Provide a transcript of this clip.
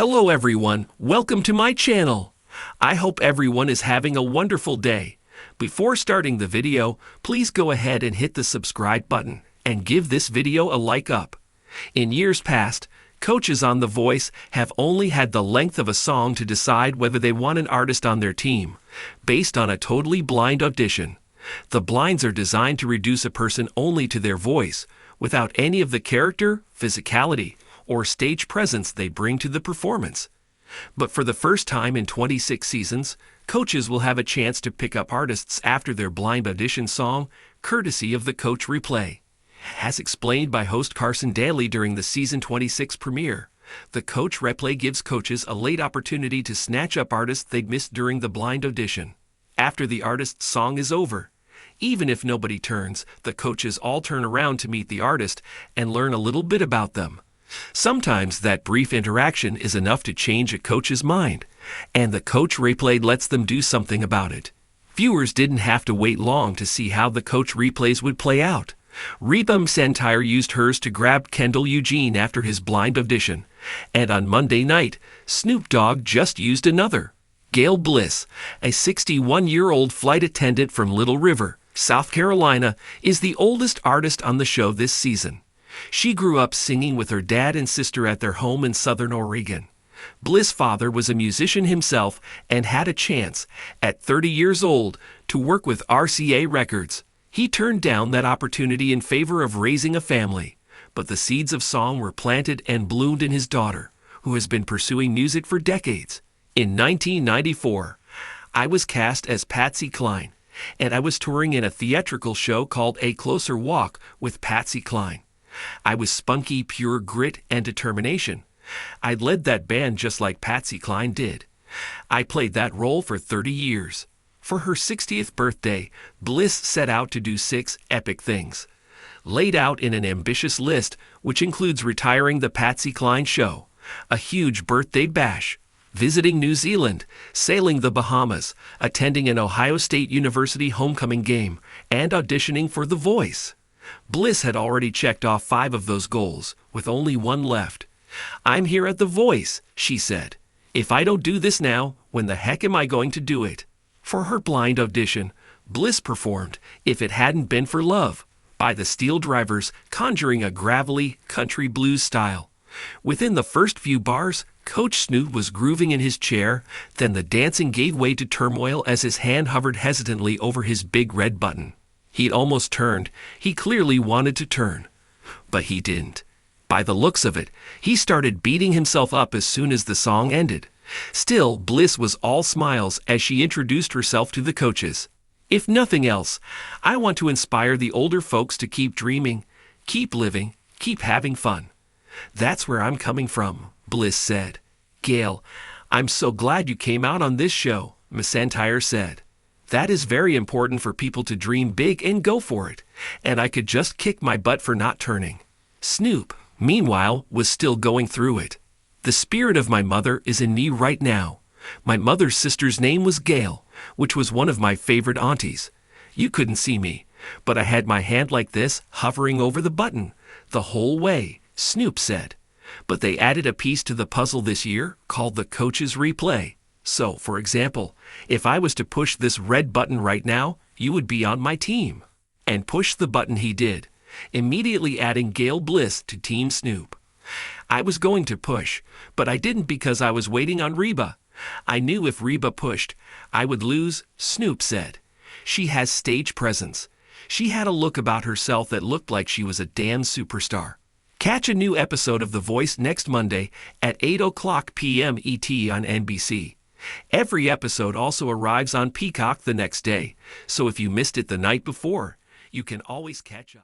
Hello everyone, welcome to my channel. I hope everyone is having a wonderful day. Before starting the video, please go ahead and hit the subscribe button and give this video a like up. In years past, coaches on The Voice have only had the length of a song to decide whether they want an artist on their team, based on a totally blind audition. The blinds are designed to reduce a person only to their voice, without any of the character, physicality, or stage presence they bring to the performance. But for the first time in 26 seasons, coaches will have a chance to pick up artists after their blind audition song, courtesy of the Coach Replay. As explained by host Carson Daly during the season 26 premiere, the Coach Replay gives coaches a late opportunity to snatch up artists they'd missed during the blind audition. After the artist's song is over, even if nobody turns, the coaches all turn around to meet the artist and learn a little bit about them. Sometimes that brief interaction is enough to change a coach's mind, and the Coach Replay lets them do something about it. Viewers didn't have to wait long to see how the Coach Replays would play out. Reba McEntire used hers to grab Kendall Eugene after his blind audition, and on Monday night, Snoop Dogg just used another. Gail Bliss, a 61-year-old flight attendant from Little River, South Carolina, is the oldest artist on the show this season. She grew up singing with her dad and sister at their home in Southern Oregon. Bliss' father was a musician himself and had a chance, at 30 years old, to work with RCA Records. He turned down that opportunity in favor of raising a family, but the seeds of song were planted and bloomed in his daughter, who has been pursuing music for decades. In 1994, I was cast as Patsy Cline, and I was touring in a theatrical show called A Closer Walk with Patsy Cline. I was spunky, pure grit and determination. I'd led that band just like Patsy Cline did. I played that role for 30 years. For her 60th birthday, Bliss set out to do 6 epic things, laid out in an ambitious list which includes retiring the Patsy Cline show, a huge birthday bash, visiting New Zealand, sailing the Bahamas, attending an Ohio State University homecoming game, and auditioning for The Voice. Bliss had already checked off 5 of those goals, with only one left. "I'm here at The Voice," she said. "If I don't do this now, when the heck am I going to do it?" For her blind audition, Bliss performed "If It Hadn't Been for Love" by the Steel Drivers, conjuring a gravelly country blues style. Within the first few bars, Coach Snoop was grooving in his chair, then the dancing gave way to turmoil as his hand hovered hesitantly over his big red button. He'd almost turned. He clearly wanted to turn, but he didn't. By the looks of it, he started beating himself up as soon as the song ended. Still, Bliss was all smiles as she introduced herself to the coaches. "If nothing else, I want to inspire the older folks to keep dreaming, keep living, keep having fun. That's where I'm coming from," Bliss said. "Gail, I'm so glad you came out on this show," McEntire said. "That is very important for people to dream big and go for it, and I could just kick my butt for not turning." Snoop, meanwhile, was still going through it. "The spirit of my mother is in me right now. My mother's sister's name was Gail, which was one of my favorite aunties. You couldn't see me, but I had my hand like this, hovering over the button, the whole way," Snoop said. "But they added a piece to the puzzle this year called the Coach's Replay. So, for example, if I was to push this red button right now, you would be on my team." And push the button he did, immediately adding Gail Bliss to Team Snoop. "I was going to push, but I didn't because I was waiting on Reba. I knew if Reba pushed, I would lose," Snoop said. "She has stage presence. She had a look about herself that looked like she was a damn superstar." Catch a new episode of The Voice next Monday at 8 p.m. ET on NBC. Every episode also arrives on Peacock the next day, so if you missed it the night before, you can always catch up.